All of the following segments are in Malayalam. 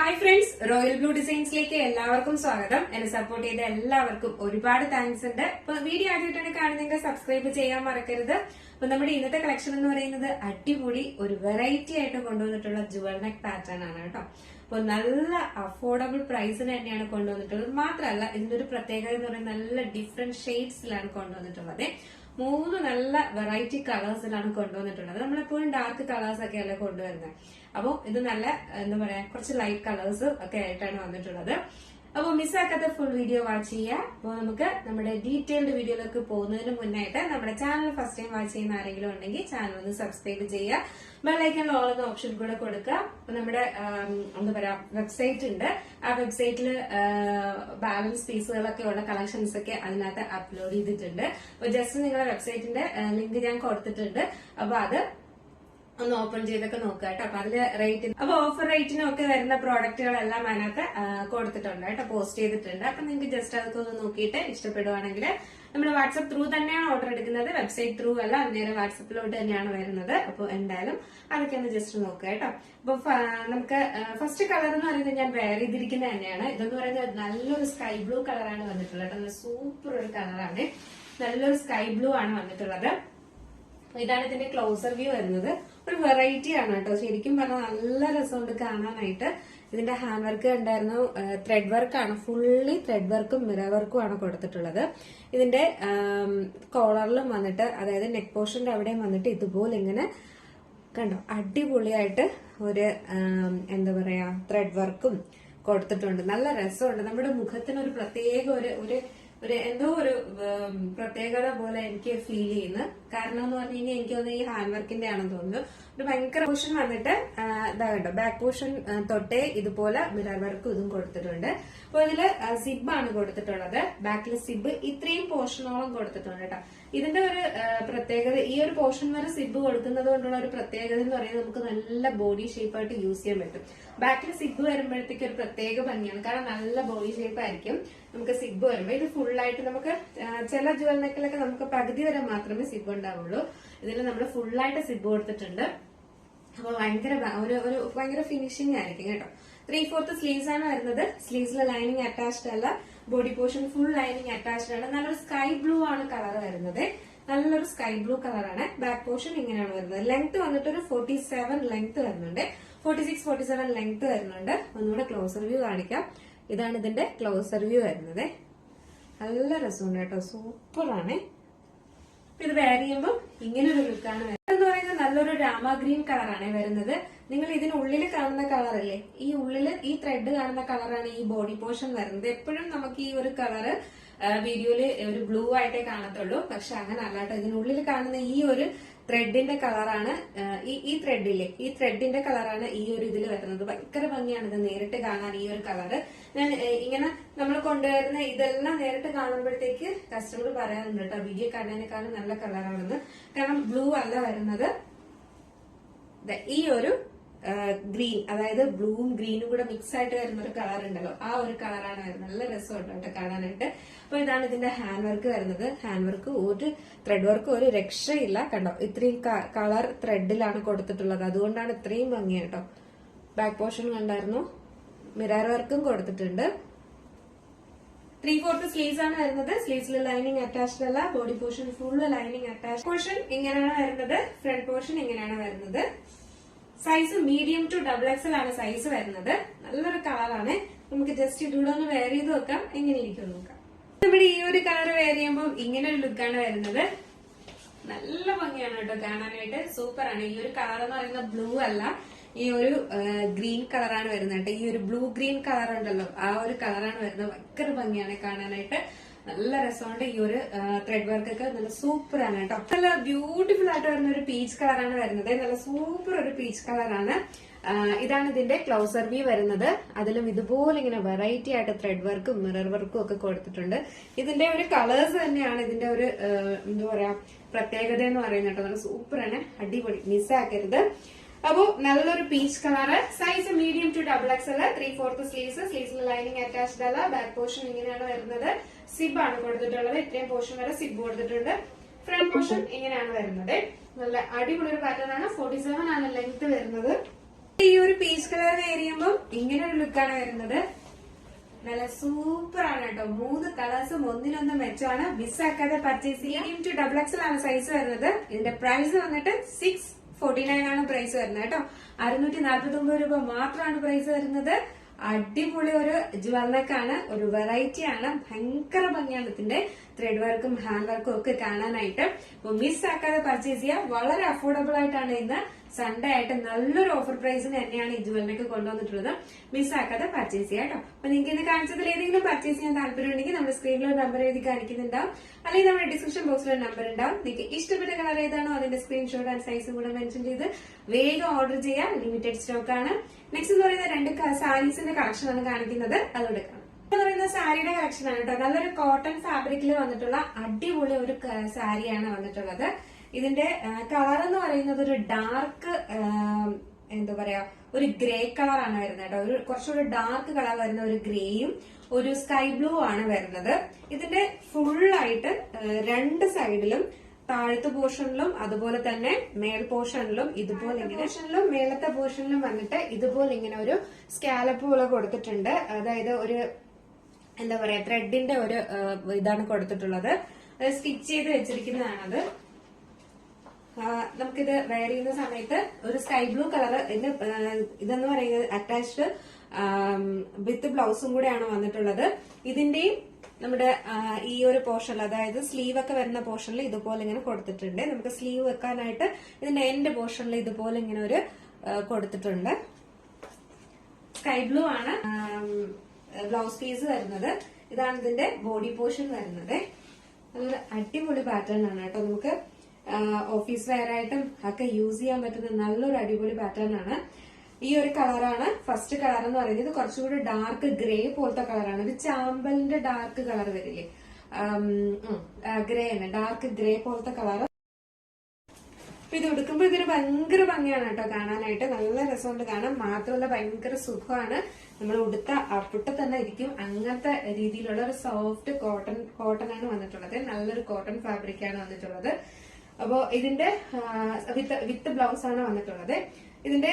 ഹായ് ഫ്രണ്ട്സ്, റോയൽ ബ്ലൂ ഡിസൈൻസിലേക്ക് എല്ലാവർക്കും സ്വാഗതം. എന്നെ സപ്പോർട്ട് ചെയ്ത എല്ലാവർക്കും ഒരുപാട് താങ്ക്സ് ഉണ്ട്. അപ്പൊ വീഡിയോ ആദ്യമായിട്ടാണ് കാണുന്നെങ്കിൽ സബ്സ്ക്രൈബ് ചെയ്യാൻ മറക്കരുത്. അപ്പൊ നമ്മുടെ ഇന്നത്തെ കളക്ഷൻ എന്ന് പറയുന്നത് അടിപൊളി ഒരു വെറൈറ്റി ആയിട്ട് കൊണ്ടുവന്നിട്ടുള്ള ജുവൽ നെക്ക് പാറ്റേൺ ആണ് കേട്ടോ. അപ്പൊ നല്ല അഫോർഡബിൾ പ്രൈസിന് തന്നെയാണ് കൊണ്ടുവന്നിട്ടുള്ളത്. മാത്രമല്ല ഇതിന്റെ ഒരു പ്രത്യേകത എന്ന് പറയുന്നത് നല്ല ഡിഫറെന്റ് ഷെയ്ഡ്സിലാണ് കൊണ്ടുവന്നിട്ടുള്ളത്. 3 നല്ല വെറൈറ്റി കളേഴ്സിലാണ് കൊണ്ടുവന്നിട്ടുള്ളത്. നമ്മളെപ്പോഴും ഡാർക്ക് കളേഴ്സ് ഒക്കെ അല്ലേ കൊണ്ടുവരുന്നത്. അപ്പോൾ ഇത് നല്ല എന്താ പറയാ കുറച്ച് ലൈറ്റ് കളേഴ്സ് ഒക്കെ ആയിട്ടാണ് വന്നിട്ടുള്ളത്. അപ്പോൾ മിസ്സാക്കാത്ത ഫുൾ വീഡിയോ വാച്ച് ചെയ്യുക. അപ്പോൾ നമുക്ക് നമ്മുടെ ഡീറ്റെയിൽഡ് വീഡിയോയിലേക്ക് പോകുന്നതിന് മുന്നായിട്ട് നമ്മുടെ ചാനൽ ഫസ്റ്റ് ടൈം വാച്ച് ചെയ്യുന്ന ആരെങ്കിലും ഉണ്ടെങ്കിൽ ചാനൽ ഒന്ന് സബ്സ്ക്രൈബ് ചെയ്യുക. ബെല്ലൈക്കൺ ഓൾ എന്ന ഓപ്ഷൻ കൂടെ കൊടുക്കുക. അപ്പൊ നമ്മുടെ എന്താ പറയാ വെബ്സൈറ്റ് ഉണ്ട്. ആ വെബ്സൈറ്റിൽ ബാലൻസ് പീസുകളൊക്കെ ഉള്ള കളക്ഷൻസ് ഒക്കെ അതിനകത്ത് അപ്ലോഡ് ചെയ്തിട്ടുണ്ട്. അപ്പൊ ജസ്റ്റ് നിങ്ങളുടെ വെബ്സൈറ്റിന്റെ ലിങ്ക് ഞാൻ കൊടുത്തിട്ടുണ്ട്. അപ്പൊ അത് ഒന്ന് ഓപ്പൺ ചെയ്തൊക്കെ നോക്കുക കേട്ടോ. അപ്പൊ അതില് അപ്പൊ ഓഫർ റേറ്റിനും ഒക്കെ വരുന്ന പ്രോഡക്റ്റുകളെല്ലാം അതിനകത്ത് കൊടുത്തിട്ടുണ്ട് കേട്ടോ, പോസ്റ്റ് ചെയ്തിട്ടുണ്ട്. അപ്പൊ നിങ്ങൾക്ക് ജസ്റ്റ് അതൊക്കെ ഒന്ന് നോക്കിയിട്ട് ഇഷ്ടപ്പെടുവാണെങ്കിൽ നമ്മൾ വാട്സ്ആപ്പ് ത്രൂ തന്നെയാണ് ഓർഡർ എടുക്കുന്നത്, വെബ്സൈറ്റ് ത്രൂ അല്ല, നേരെ വാട്സപ്പിലോട്ട് തന്നെയാണ് വരുന്നത്. അപ്പൊ എന്തായാലും അതൊക്കെ ഒന്ന് ജസ്റ്റ് നോക്കുക കേട്ടോ. അപ്പൊ നമുക്ക് ഫസ്റ്റ് കളർ എന്ന് പറയുന്നത് ഞാൻ വെയർ ചെയ്തിരിക്കുന്നത് തന്നെയാണ്. ഇതെന്ന് പറയുന്നത് നല്ലൊരു സ്കൈ ബ്ലൂ കളറാണ് വന്നിട്ടുള്ളത് കേട്ടോ. നല്ല സൂപ്പർ ഒരു കളറാണ്, നല്ലൊരു സ്കൈ ബ്ലൂ ആണ് വന്നിട്ടുള്ളത്. ഇതാണ് ഇതിന്റെ ക്ലോസർ വ്യൂ വരുന്നത്. ഒരു വെറൈറ്റി ആണ് കേട്ടോ. ശരിക്കും പറഞ്ഞാൽ നല്ല രസമുണ്ട് കാണാനായിട്ട്. ഇതിന്റെ ഹാൻഡ് വർക്ക് ഉണ്ടായിരുന്നു, ത്രെഡ് വർക്കാണ്, ഫുള്ളി ത്രെഡ് വർക്കും മിറർ വർക്കും ആണ് കൊടുത്തിട്ടുള്ളത്. ഇതിന്റെ കോളറിലും വന്നിട്ട്, അതായത് നെക്ക് പോർഷന്റെ അവിടെയും വന്നിട്ട് ഇതുപോലെ ഇങ്ങനെ കണ്ടോ അടിപൊളിയായിട്ട് ഒരു എന്താ പറയാ ത്രെഡ് വർക്കും കൊടുത്തിട്ടുണ്ട്. നല്ല രസമുണ്ട്. നമ്മുടെ മുഖത്തിന് ഒരു പ്രത്യേക ഒരു എന്തോ ഒരു പ്രത്യേകത പോലെ എനിക്ക് ഫീൽ ചെയ്യുന്നു. കാരണം എന്ന് പറഞ്ഞു കഴിഞ്ഞാൽ എനിക്ക് തോന്നുന്നു ഈ ഹാൻഡ് വർക്കിന്റെ ആണെന്ന് തോന്നുന്നു. ഒരു ഭയങ്കര പോർഷൻ വന്നിട്ട് ഇതാ കണ്ടോ, ബാക്ക് പോർഷൻ തൊട്ടേ ഇതുപോലെ മിറർ വർക്കും ഇതും കൊടുത്തിട്ടുണ്ട്. അപ്പൊ ഇതില് സിബ് ആണ് കൊടുത്തിട്ടുള്ളത്. ബാക്കിൽ സിബ് ഇത്രയും പോർഷനോളം കൊടുത്തിട്ടുണ്ട് കേട്ടോ. ഇതിന്റെ ഒരു പ്രത്യേകത, ഈ ഒരു പോർഷൻ വരെ സിബ് കൊടുക്കുന്നത് കൊണ്ടുള്ള ഒരു പ്രത്യേകത എന്ന് പറയുന്നത് നമുക്ക് നല്ല ബോഡി ഷേപ്പായിട്ട് യൂസ് ചെയ്യാൻ പറ്റും. ബാക്കിൽ സിബ് വരുമ്പോഴത്തേക്ക് ഒരു പ്രത്യേക ഭംഗിയാണ്, കാരണം നല്ല ബോഡി ഷേപ്പ് ആയിരിക്കും നമുക്ക് സിബ് വരുമ്പോൾ. ഇത് ഫുള്ളായിട്ട് നമുക്ക് ചില ജുവൽ നെക്കിലൊക്കെ നമുക്ക് പകുതി വരെ മാത്രമേ സിബ് ഉണ്ടാവുള്ളൂ. ഇതിൽ നമ്മൾ ഫുള്ളായിട്ട് സിബ് കൊടുത്തിട്ടുണ്ട്. അപ്പൊ ഭയങ്കര ഫിനിഷിംഗ് ആയിരിക്കും കേട്ടോ. 3/4 സ്ലീവ്സ് ആണ് വരുന്നത്. സ്ലീവ്സിലെ ലൈനിങ് അറ്റാച്ച്ഡ് അല്ല, body portion full lining attached ആണ്. നല്ലൊരു സ്കൈ ബ്ലൂ ആണ് കളർ വരുന്നത്. നല്ലൊരു സ്കൈ ബ്ലൂ കളറാണ്. ബാക്ക് പോർഷൻ ഇങ്ങനെയാണ് വരുന്നത്. ലെങ്ത് വന്നിട്ട് ഒരു 47 ലെങ്ത് വരുന്നുണ്ട്, 46-47 ലെങ്ത് വരുന്നുണ്ട്. ഒന്നുകൂടെ ക്ലോസർ വ്യൂ കാണിക്കാം. ഇതാണ് ഇതിന്റെ ക്ലോസർ വ്യൂ വരുന്നത്. നല്ല രസമുണ്ട് കേട്ടോ, സൂപ്പറാണ്. ഇത് വെയർ ചെയ്യുമ്പോൾ ഇങ്ങനെ ഒരു ലുക്കാണ് വരുന്നത്. എന്ന് പറയുന്നത് നല്ലൊരു രാമ ഗ്രീൻ കളറാണ് വരുന്നത്. നിങ്ങൾ ഇതിനുള്ളിൽ കാണുന്ന കളറല്ലേ, ഈ ഉള്ളില് ഈ ത്രെഡ് കാണുന്ന കളറാണ് ഈ ബോഡി പോർഷൻ വരുന്നത്. എപ്പോഴും നമുക്ക് ഈ ഒരു കളറ് വീഡിയോയില് ഒരു ബ്ലൂ ആയിട്ടേ കാണത്തുള്ളൂ, പക്ഷെ അങ്ങനെ അല്ലാട്ടോ. ഇതിനുള്ളിൽ കാണുന്ന ഈ ഒരു ത്രെഡിന്റെ കളറാണ്, ഈ ത്രെഡില്ലേ, ഈ ത്രെഡിന്റെ കളറാണ് ഈ ഒരു ഇതിൽ വരുന്നത്. ഭയങ്കര ഭംഗിയാണ് ഇത് നേരിട്ട് കാണാൻ. ഈ ഒരു കളറ് ഞാൻ ഇങ്ങനെ നമ്മൾ കൊണ്ടുവരുന്ന ഇതെല്ലാം നേരിട്ട് കാണുമ്പോഴത്തേക്ക് കസ്റ്റമർ പറയാറുണ്ട് കേട്ടോ, വീഡിയോ കാണാനേക്കാളും നല്ല കളറാണെന്ന്. കാരണം ബ്ലൂ അല്ല വരുന്നത്, ഈ ഒരു ഗ്രീൻ, അതായത് ബ്ലൂവും ഗ്രീനും കൂടെ മിക്സ് ആയിട്ട് വരുന്ന ഒരു കളർ ഉണ്ടല്ലോ, ആ ഒരു കളറാണ് വരുന്നത്. നല്ല രസമുണ്ട് കേട്ടോ കാണാനായിട്ട്. അപ്പൊ ഇതാണ് ഇതിന്റെ ഹാൻഡ് വർക്ക് വരുന്നത്. ഹാൻഡ് വർക്ക് ഒരു ത്രെഡ് വർക്ക് ഒരു രക്ഷയില്ല കണ്ടോ. ഇത്രയും കളർ ത്രെഡിലാണ് കൊടുത്തിട്ടുള്ളത്, അതുകൊണ്ടാണ് ഇത്രയും ഭംഗി കേട്ടോ. ബാക്ക് പോർഷൻ കണ്ടായിരുന്നു, മിറർ വർക്കും കൊടുത്തിട്ടുണ്ട്. 3/4 സ്ലീവ്സ് ആണ് വരുന്നത്. സ്ലീവ്സിൽ ലൈനിങ് അറ്റാച്ച്ഡ് അല്ല, body portion full lining attached. Portion ഇങ്ങനെയാണ് വരുന്നത്, ഫ്രണ്ട് പോർഷൻ ഇങ്ങനെയാണ് വരുന്നത്. സൈസ് മീഡിയം ടു XXL ആണ് സൈസ് വരുന്നത്. നല്ലൊരു കളറാണ്. നമുക്ക് ജസ്റ്റ് ഇതിലൂടെ ഒന്ന് വെയർ ചെയ്ത് നോക്കാം, എങ്ങനെ ഇരിക്കും നോക്കാം. നമ്മുടെ ഈ ഒരു കളർ വെയർ ചെയ്യുമ്പോൾ ഇങ്ങനെ ഒരു ലുക്കാണ് വരുന്നത്. നല്ല ഭംഗിയാണ് കേട്ടോ കാണാനായിട്ട്, സൂപ്പറാണ്. ഈ ഒരു കളർ എന്ന് പറയുന്നത് ബ്ലൂ അല്ല, ഈ ഒരു ഗ്രീൻ കളറാണ് വരുന്നത് കേട്ടോ. ഈ ഒരു ബ്ലൂ ഗ്രീൻ കളർ ഉണ്ടല്ലോ, ആ ഒരു കളറാണ് വരുന്നത്. ഭയങ്കര ഭംഗിയാണ് കാണാനായിട്ട്, നല്ല രസമുണ്ട്. ഈ ഒരു ത്രെഡ് വർക്ക് ഒക്കെ നല്ല സൂപ്പറാണ് കേട്ടോ. നല്ല ബ്യൂട്ടിഫുൾ ആയിട്ട് വരുന്ന ഒരു പീച്ച് കളറാണ് വരുന്നത്. നല്ല സൂപ്പർ ഒരു പീച്ച് കളറാണ്. ഇതാണ് ഇതിന്റെ ക്ലോസർ വ്യൂ വരുന്നത്. അതിലും ഇതുപോലെ ഇങ്ങനെ വെറൈറ്റി ആയിട്ട് ത്രെഡ് വർക്കും മിറർ വർക്കും ഒക്കെ കൊടുത്തിട്ടുണ്ട്. ഇതിന്റെ ഒരു കളേഴ്സ് തന്നെയാണ് ഇതിന്റെ ഒരു എന്താ പറയാ പ്രത്യേകത എന്ന് പറയുന്നത് കേട്ടോ. നല്ല സൂപ്പറാണ്, അടിപൊളി, മിസ്സാക്കരുത്. അപ്പോ നല്ലൊരു peach colour, size medium to XXL, 3/4 sleeves, സ്ലീവ്സിൽ ലൈനിങ് അറ്റാച്ച്ഡ് അല്ല. ബാക്ക് പോർഷൻ ഇങ്ങനെയാണ് വരുന്നത്. സിബ് ആണ് കൊടുത്തിട്ടുള്ളത്. ഇത്രയും പോർഷൻ വരെ സിബ് കൊടുത്തിട്ടുണ്ട്. ഫ്രണ്ട് പോർഷൻ ഇങ്ങനെയാണ് വരുന്നത്. നല്ല അടിപൊളി ഒരു പാറ്റേൺ ആണ്. 47 ആണ് ലെങ്ത് വരുന്നത്. ഈ ഒരു പീച്ച് കളർ വെയർ ചെയ്യുമ്പോൾ ഇങ്ങനെ ഒരു ലുക്കാണ് വരുന്നത്. നല്ല സൂപ്പർ ആണ് കേട്ടോ. 3 കളേഴ്സും ഒന്നിനൊന്നും മെച്ചമാണ്. മിസ്സാക്കാതെ പർച്ചേസ് ചെയ്യാം. ടു XXL ആണ് സൈസ് വരുന്നത്. ഇതിന്റെ പ്രൈസ് വന്നിട്ട് 649 ആണ് പ്രൈസ് വരുന്നത് കേട്ടോ. 649 രൂപ മാത്രമാണ് പ്രൈസ് വരുന്നത്. അടിപൊളി ഒരു ജ്വല്ലക്കാണ്, ഒരു വെറൈറ്റി ആണ്. ഭയങ്കര ഭംഗിയാണ് ഇതിന്റെ ത്രെഡ് വർക്കും ഹാൻഡ് വർക്കും ഒക്കെ കാണാനായിട്ട്. അപ്പൊ മിസ്സാക്കാതെ പർച്ചേസ് ചെയ്യാം. വളരെ അഫോർഡബിൾ ആയിട്ടാണ് ഇന്ന് സൺഡേ ആയിട്ട് നല്ലൊരു ഓഫർ പ്രൈസിന് തന്നെയാണ് ഈ ജ്വല്ലറിക്ക് കൊണ്ടുവന്നിട്ടുള്ളത്. മിസ്സാക്കാതെ പർച്ചേസ് ചെയ്യാം കേട്ടോ. അപ്പൊ നിങ്ങൾക്ക് ഇന്ന് കാണിച്ചതിൽ ഏതെങ്കിലും പർച്ചേസ് ചെയ്യാൻ താല്പര്യം ഉണ്ടെങ്കിൽ നമ്മുടെ സ്ക്രീനിൽ ഒരു നമ്പർ എഴുതി കാണിക്കുന്നുണ്ടാവും, അല്ലെങ്കിൽ നമ്മുടെ ഡിസ്ക്രിപ്ഷൻ ബോക്സിൽ ഒരു നമ്പർ ഉണ്ടാവും. നിങ്ങൾക്ക് ഇഷ്ടപ്പെട്ട കളർ ഏതാണോ അതിന്റെ സ്ക്രീൻഷോട്ട് ആൻഡ് സൈസും കൂടെ മെൻഷൻ ചെയ്ത് വേഗം ഓർഡർ ചെയ്യാം. ലിമിറ്റഡ് സ്റ്റോക്ക് ആണ്. നെക്സ്റ്റ് എന്ന് പറയുന്നത് 2 സാരീസിന്റെ കളക്ഷൻ ആണ് കാണിക്കുന്നത്. അതോടെ കാണാം. പറയുന്ന സാരിയുടെ കളക്ഷൻ ആണ് കേട്ടോ. നല്ലൊരു കോട്ടൺ ഫാബ്രിക്കിൽ വന്നിട്ടുള്ള അടിപൊളി ഒരു സാരിയാണ് വന്നിട്ടുള്ളത്. ഇതിന്റെ കളർ എന്ന് പറയുന്നത് ഒരു ഡാർക്ക് എന്താ പറയാ ഒരു ഗ്രേ കളർ ആണ് വരുന്നത് കേട്ടോ. ഒരു കുറച്ചുകൂടി ഡാർക്ക് കളർ വരുന്ന ഒരു ഗ്രേയും ഒരു സ്കൈ ബ്ലൂ ആണ് വരുന്നത്. ഇതിന്റെ ഫുള്ളായിട്ട് 2 സൈഡിലും താഴത്തെ പോർഷനിലും അതുപോലെ തന്നെ മേൽ പോർഷനിലും ഇതുപോലെ പോർഷനിലും മേളത്തെ പോർഷനിലും വന്നിട്ട് ഇതുപോലെ ഇങ്ങനെ ഒരു സ്കാലപ്പ് പോലെ കൊടുത്തിട്ടുണ്ട്. അതായത് ഒരു എന്താ പറയാ ത്രെഡിന്റെ ഒരു ഇതാണ് കൊടുത്തിട്ടുള്ളത്. സ്റ്റിച്ച് ചെയ്ത് വെച്ചിരിക്കുന്നതാണത്. നമുക്കിത് വെയർ ചെയ്യുന്ന സമയത്ത് ഒരു സ്കൈ ബ്ലൂ കളർ ഇതെന്ന് പറയുന്നത് അറ്റാച്ച്ഡ് വിത്ത് ബ്ലൗസും കൂടെയാണ് വന്നിട്ടുള്ളത്. ഇതിന്റെയും നമ്മുടെ ഈ ഒരു പോർഷനിൽ, അതായത് സ്ലീവ് ഒക്കെ വരുന്ന പോർഷനിൽ ഇതുപോലെ ഇങ്ങനെ കൊടുത്തിട്ടുണ്ട്. നമുക്ക് സ്ലീവ് വെക്കാനായിട്ട് ഇതിന്റെ എൻഡ് പോർഷനിൽ ഇതുപോലെ ഇങ്ങനെ ഒരു കൊടുത്തിട്ടുണ്ട്. സ്കൈ ബ്ലൂ ആണ് ബ്ലൗസ് പീസ് വരുന്നത്. ഇതാണ് ഇതിന്റെ ബോഡി പോർഷൻ വരുന്നത്. നല്ല അടിപൊളി പാറ്റേൺ ആണ് കേട്ടോ. നമുക്ക് ഓഫീസ് വെയർ ആയിട്ടും ഒക്കെ യൂസ് ചെയ്യാൻ പറ്റുന്ന നല്ലൊരു അടിപൊളി പാറ്റേൺ ആണ്. ഈ ഒരു കളറാണ് ഫസ്റ്റ് കളർ എന്ന് പറയുന്നത്. കുറച്ചുകൂടി ഡാർക്ക് ഗ്രേ പോലത്തെ കളറാണ്. ഒരു ചാമ്പലിന്റെ ഡാർക്ക് കളർ വരില്ലേ, ഗ്രേ ആണ്, ഡാർക്ക് ഗ്രേ പോലത്തെ കളർ. അപ്പൊ ഇത് ഉടുക്കുമ്പോ ഇതിന് ഭയങ്കര ഭംഗിയാണ് കേട്ടോ കാണാനായിട്ട്. നല്ല രസമുണ്ട് കാണാൻ. മാത്രമല്ല ഭയങ്കര സുഖമാണ്. നമ്മൾ ഉടുത്ത അപ്പിട്ട തന്നെ ഇരിക്കും. അങ്ങനത്തെ രീതിയിലുള്ള ഒരു സോഫ്റ്റ് കോട്ടൺ ആണ് വന്നിട്ടുള്ളത്. നല്ലൊരു കോട്ടൺ ഫാബ്രിക് ആണ് വന്നിട്ടുള്ളത്. അപ്പോ ഇതിന്റെ വിത്ത് ബ്ലൗസ് ആണ് വന്നിട്ടുള്ളത്. ഇതിന്റെ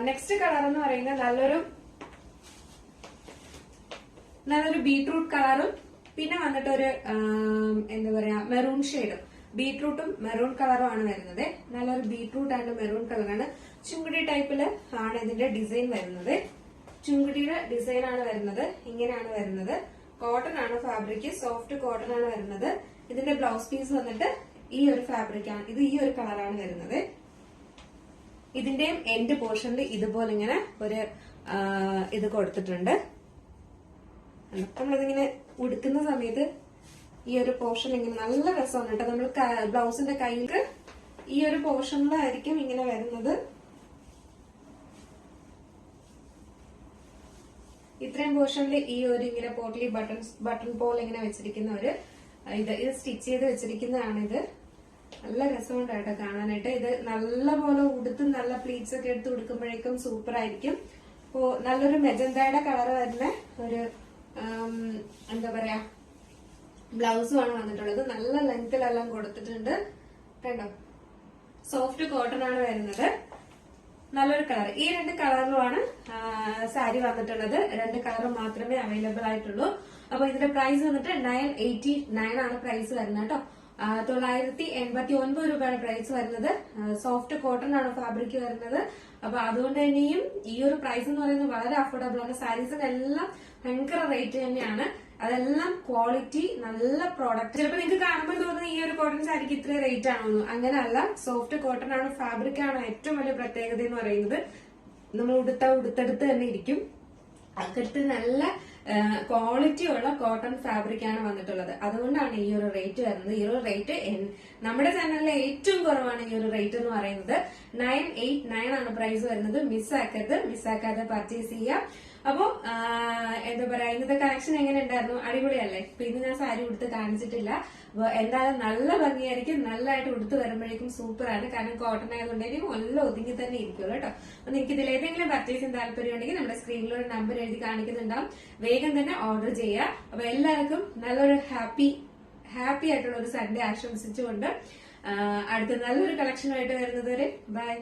നെക്സ്റ്റ് കളർ എന്ന് പറയുന്നത് നല്ലൊരു ബീട്രൂട്ട് കളറും പിന്നെ വന്നിട്ട് ഒരു എന്താ പറയാ മെറൂൺ ഷെയ്ഡും, ബീട്രൂട്ടും മെറൂൺ കളറും ആണ് വരുന്നത്. നല്ലൊരു ബീട്രൂട്ട് ആൻഡ് മെറൂൺ കളറാണ്. ചുങ്കുടി ടൈപ്പില് ആണ് ഇതിന്റെ ഡിസൈൻ വരുന്നത്. ചുങ്കുടിയുടെ ഡിസൈൻ ആണ് വരുന്നത്. ഇങ്ങനെയാണ് വരുന്നത്. കോട്ടൺ ആണ് ഫാബ്രിക്, സോഫ്റ്റ് കോട്ടൺ ആണ് വരുന്നത്. ഇതിന്റെ ബ്ലൗസ് പീസ് വന്നിട്ട് ഈ ഒരു ഫാബ്രിക് ആണ്. ഇത് ഈ ഒരു കളറാണ് വരുന്നത്. ഇതിന്റെയും എൻഡ് പോർഷനിൽ ഇതുപോലെ ഇങ്ങനെ ഒരു ഇത് കൊടുത്തിട്ടുണ്ട്. നമ്മളിതിങ്ങനെ ഉടുക്കുന്ന സമയത്ത് ഈ ഒരു പോർഷൻ ഇങ്ങനെ നല്ല രസമാണ് കേട്ടോ. നമ്മൾ ബ്ലൗസിന്റെ കയ്യിൽ ഈ ഒരു പോർഷനിലായിരിക്കും ഇങ്ങനെ വരുന്നത്. ഇത്രയും പോർഷനിൽ ഈ ഒരു ഇങ്ങനെ പോട്ട്ലി ബട്ടൺ പോലെ ഇങ്ങനെ വെച്ചിരിക്കുന്ന ഒരു ഇത് സ്റ്റിച്ച് ചെയ്ത് വെച്ചിരിക്കുന്നതാണ്. ഇത് നല്ല രസമുണ്ട് കേട്ടോ കാണാനായിട്ട്. ഇത് നല്ലപോലെ ഉടുത്ത് നല്ല പ്ലീറ്റ്സ് ഒക്കെ എടുത്ത് ഉടുക്കുമ്പോഴേക്കും സൂപ്പർ ആയിരിക്കും. അപ്പോ നല്ലൊരു മെജന്തയുടെ കളർ വരുന്ന ഒരു എന്താ പറയാ ബ്ലൗസും ആണ് വന്നിട്ടുള്ളത്. നല്ല ലെങ്തിലെല്ലാം കൊടുത്തിട്ടുണ്ട് കണ്ടോ. സോഫ്റ്റ് കോട്ടൺ ആണ് വരുന്നത്. നല്ലൊരു കളർ. ഈ 2 കളറിലുമാണ് സാരി വന്നിട്ടുള്ളത്. 2 കളർ മാത്രമേ അവൈലബിൾ ആയിട്ടുള്ളൂ. അപ്പൊ ഇതിന്റെ പ്രൈസ് വന്നിട്ട് 989 ആണ് പ്രൈസ് വരുന്നത് കേട്ടോ. 989 രൂപയാണ് പ്രൈസ് വരുന്നത്. സോഫ്റ്റ് കോട്ടൺ ആണ് ഫാബ്രിക് വരുന്നത്. അപ്പൊ അതുകൊണ്ട് തന്നെയും ഈ ഒരു പ്രൈസ് എന്ന് പറയുന്നത് വളരെ അഫോർഡബിൾ ആണ്. സാരീസിനെല്ലാം ഭയങ്കര റേറ്റ് തന്നെയാണ്. അതെല്ലാം ക്വാളിറ്റി നല്ല പ്രോഡക്റ്റ്. ചിലപ്പോൾ നിങ്ങൾക്ക് കാണുമ്പോൾ തോന്നുന്നു ഈ ഒരു കോട്ടൺ സാരിക്ക് ഇത്ര റേറ്റ് ആണോന്നു. അങ്ങനെയല്ല. സോഫ്റ്റ് കോട്ടൺ ആണ് ഫാബ്രിക് ആണ് ഏറ്റവും വലിയ പ്രത്യേകത എന്ന് പറയുന്നത്. നമ്മൾ ഉടുത്തെടുത്ത് തന്നെ ഇരിക്കും. അകത്ത് നല്ല ക്വാളിറ്റി ഉള്ള കോട്ടൺ ഫാബ്രിക് ആണ് വന്നിട്ടുള്ളത്. അതുകൊണ്ടാണ് ഈ ഒരു റേറ്റ് വരുന്നത്. ഈ ഒരു റേറ്റ് നമ്മുടെ ചാനലിലെ ഏറ്റവും കുറവാണ്. ഈ ഒരു റേറ്റ് എന്ന് പറയുന്നത് 989 ആണ് പ്രൈസ് വരുന്നത്. മിസ്സാക്കാതെ പർച്ചേസ് ചെയ്യാം. അപ്പോ എന്താ പറയാ ഇന്നത്തെ കളക്ഷൻ എങ്ങനെ ഉണ്ടായിരുന്നു? അടിപൊളിയല്ലേ? ഇപ്പൊ ഇന്ന് ഞാൻ സാരി ഉടുത്ത് കാണിച്ചിട്ടില്ല. അപ്പൊ എന്തായാലും നല്ല ഭംഗിയായിരിക്കും. നല്ലതായിട്ട് ഉടുത്ത് വരുമ്പോഴേക്കും സൂപ്പറാണ്. കാരണം കോട്ടൺ ആയതുകൊണ്ടായിരിക്കും എല്ലാം ഒതുങ്ങി തന്നെ ഇരിക്കുമല്ലോ കേട്ടോ. അപ്പൊ നിങ്ങൾക്ക് ഇതിൽ ഏതെങ്കിലും പർച്ചേസ് ചെയ്യാൻ താല്പര്യം ഉണ്ടെങ്കിൽ നമ്മുടെ സ്ക്രീനിൽ ഒരു നമ്പർ എഴുതി കാണിക്കുന്നുണ്ടാവും. വേഗം തന്നെ ഓർഡർ ചെയ്യുക. അപ്പൊ എല്ലാവർക്കും നല്ലൊരു ഹാപ്പി ആയിട്ടുള്ള ഒരു സൺഡേ ആശംസിച്ചുകൊണ്ട് അടുത്ത നല്ലൊരു കളക്ഷനുമായിട്ട് വരുന്നത് വരെ ബൈ.